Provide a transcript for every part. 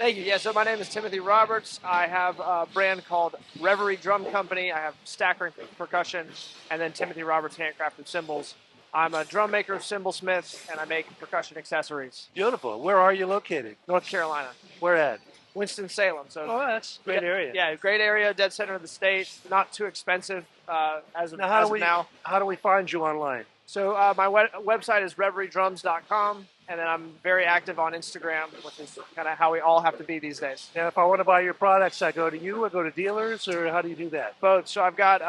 Thank you. Yeah, so my name is Timothy Roberts. I have a brand called Reverie Drum Company. I have Stackering Percussion, and then Timothy Roberts Handcrafted Cymbals. I'm a drum maker, cymbal smith, and I make percussion accessories. Beautiful. Where are you located? North Carolina, Where at? Winston-Salem. So, Oh, that's a great area. Yeah, great area, dead center of the state. Not too expensive as of now. How do we find you online? So my website is reveriedrums.com, and then I'm very active on Instagram, which is kind of how we all have to be these days. And if I want to buy your products, I go to you, I go to dealers, or how do you do that? Both. So I've got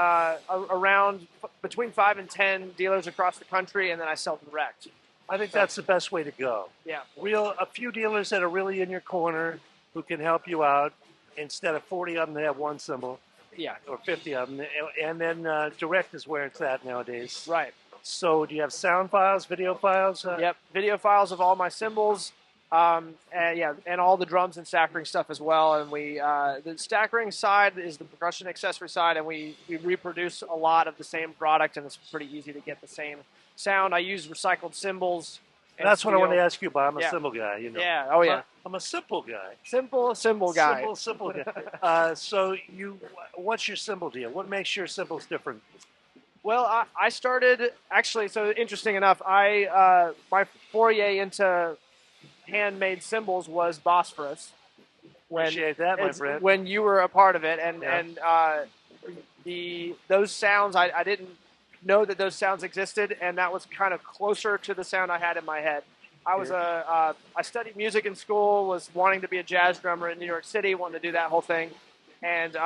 around between 5 and 10 dealers across the country, and then I sell direct. I think that's the best way to go. Yeah. A few dealers that are really in your corner who can help you out. Instead of 40 of them, they have one cymbal. Yeah. Or 50 of them. And then direct is where it's at nowadays. Right. So do you have sound files, video files? Yep, video files of all my cymbals, and all the drums and stackering stuff as well. And the stackering side is the percussion accessory side, and we reproduce a lot of the same product, and it's pretty easy to get the same sound. I use recycled cymbals. That's what I want to ask you about. I'm a cymbal guy, you know. Yeah. Oh yeah. I'm a simple guy. Cymbal guy. Simple guy. So what's your cymbal deal? What makes your cymbals different? Well, I started actually. So interesting enough, my foray into handmade cymbals was Bosphorus. Appreciate that, my friend. When you were a part of it, and those sounds, I didn't know that those sounds existed, and that was kind of closer to the sound I had in my head. I studied music in school, was wanting to be a jazz drummer in New York City, wanted to do that whole thing. And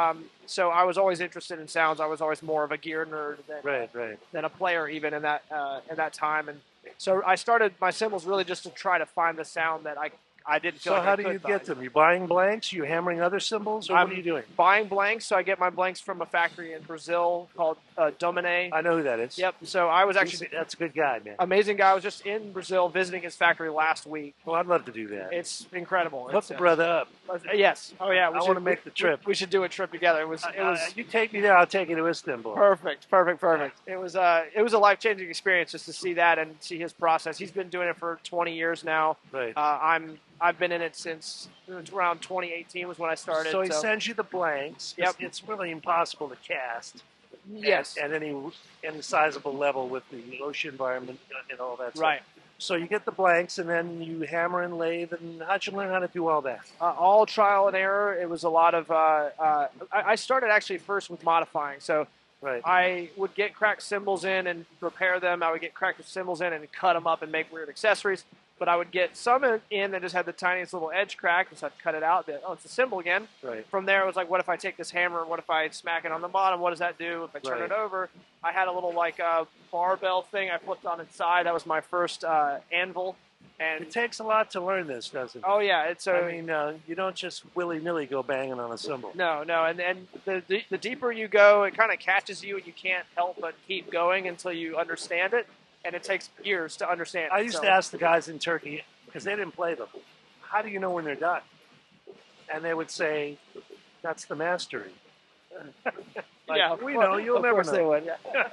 so I was always interested in sounds. I was always more of a gear nerd than a player even in that time. And so I started my cymbals really just to try to find the sound that I didn't feel like I could. So how do you get them? You buying blanks? You hammering other cymbals? Or what are you doing? Buying blanks. So I get my blanks from a factory in Brazil called Domine. I know who that is. Yep. So I was actually... That's a good guy, man. Amazing guy. I was just in Brazil visiting his factory last week. Well, I'd love to do that. It's incredible. Hook the brother up. Yes. Oh, yeah. I want to make the trip. We should do a trip together. It was. You take me there, I'll take you to Istanbul. Perfect. It was a life-changing experience just to see that and see his process. He's been doing it for 20 years now. Right. I've been in it since around 2018 was when I started. So he sends you the blanks. Yep. It's really impossible to cast. Yes. At any sizable level with the ocean environment and all that stuff. Right. So you get the blanks, and then you hammer and lathe. And how'd you learn how to do all that? All trial and error. It was a lot of. I started actually first with modifying. So I would get cracked cymbals in and repair them. I would get cracked cymbals in and cut them up and make weird accessories. But I would get some in that just had the tiniest little edge crack, so I'd cut it out. Oh, it's a cymbal again. Right. From there, it was like, what if I take this hammer? What if I smack it on the bottom? What does that do? If I turn it over, I had a little barbell thing I flipped on its side. That was my first anvil. And it takes a lot to learn this, doesn't it? Oh yeah, you don't just willy-nilly go banging on a cymbal. No, and the deeper you go, it kind of catches you, and you can't help but keep going until you understand it. And it takes years to understand. I used to ask the guys in Turkey, because they didn't play them, how do you know when they're done? And they would say, that's the mastery. We know, you'll never know. They would, yeah.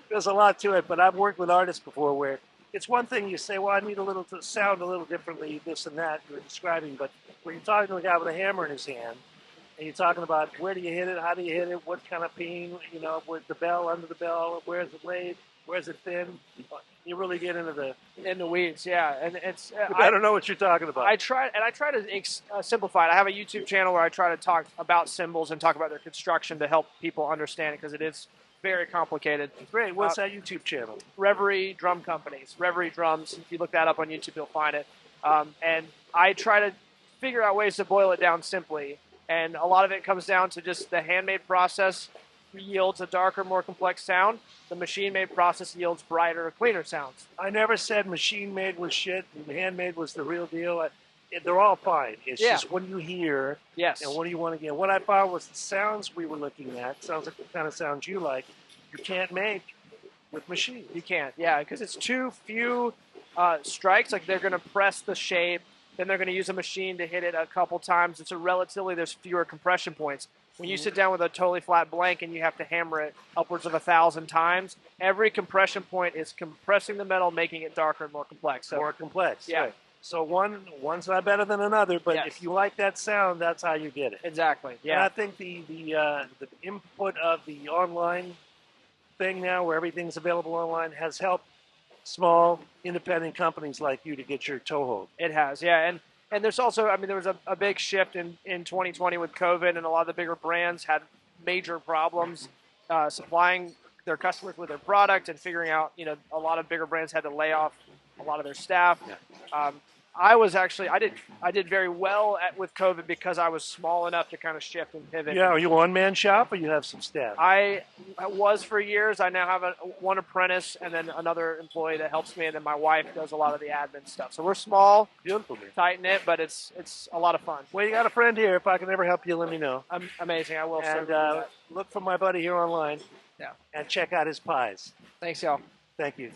There's a lot to it, but I've worked with artists before where it's one thing you say, well, I need to sound a little differently, this and that you're describing, but when you're talking to a guy with a hammer in his hand, and you're talking about where do you hit it, how do you hit it, what kind of peen, with the bell, under the bell, where's it laid, where's it thin? You really get into the weeds, yeah. And it's I don't know what you're talking about. I try to simplify it. I have a YouTube channel where I try to talk about cymbals and talk about their construction to help people understand it because it is very complicated. Great. What's that YouTube channel? Reverie Drum Companies. Reverie Drums. If you look that up on YouTube, you'll find it. And I try to figure out ways to boil it down simply. And a lot of it comes down to just the handmade process yields a darker, more complex sound. The machine-made process yields brighter, cleaner sounds. I never said machine-made was shit and handmade was the real deal. They're all fine. It's just what do you hear and what do you want to get. What I found was the sounds we were looking at, sounds like the kind of sounds you like, you can't make with machines. You can't, because it's too few strikes. Like they're going to press the shape, then they're going to use a machine to hit it a couple times. It's there's fewer compression points. When you sit down with a totally flat blank and you have to hammer it upwards of 1,000 times, every compression point is compressing the metal, making it darker and more complex. So, more complex, yeah. Right. So one's not better than another, but Yes. if you like that sound, that's how you get it. Exactly. And I Yeah. think the input of the online thing now, where everything's available online, has helped small independent companies like you to get your toehold. It has. Yeah. And there's also, I mean, there was a big shift in 2020 with COVID, and a lot of the bigger brands had major problems supplying their customers with their product and figuring out, you know, a lot of bigger brands had to lay off a lot of their staff. Yeah. I did very well with COVID because I was small enough to kind of shift and pivot. Yeah, are you a one-man shop or you have some staff? I was for years. I now have one apprentice and then another employee that helps me, and then my wife does a lot of the admin stuff. So we're small, Beautiful, man. tight knit, but it's a lot of fun. Well, you got a friend here. If I can ever help you, let me know. Amazing. I will. And certainly do that. look for my buddy here online. Yeah. And check out his pies. Thanks, y'all. Thank you.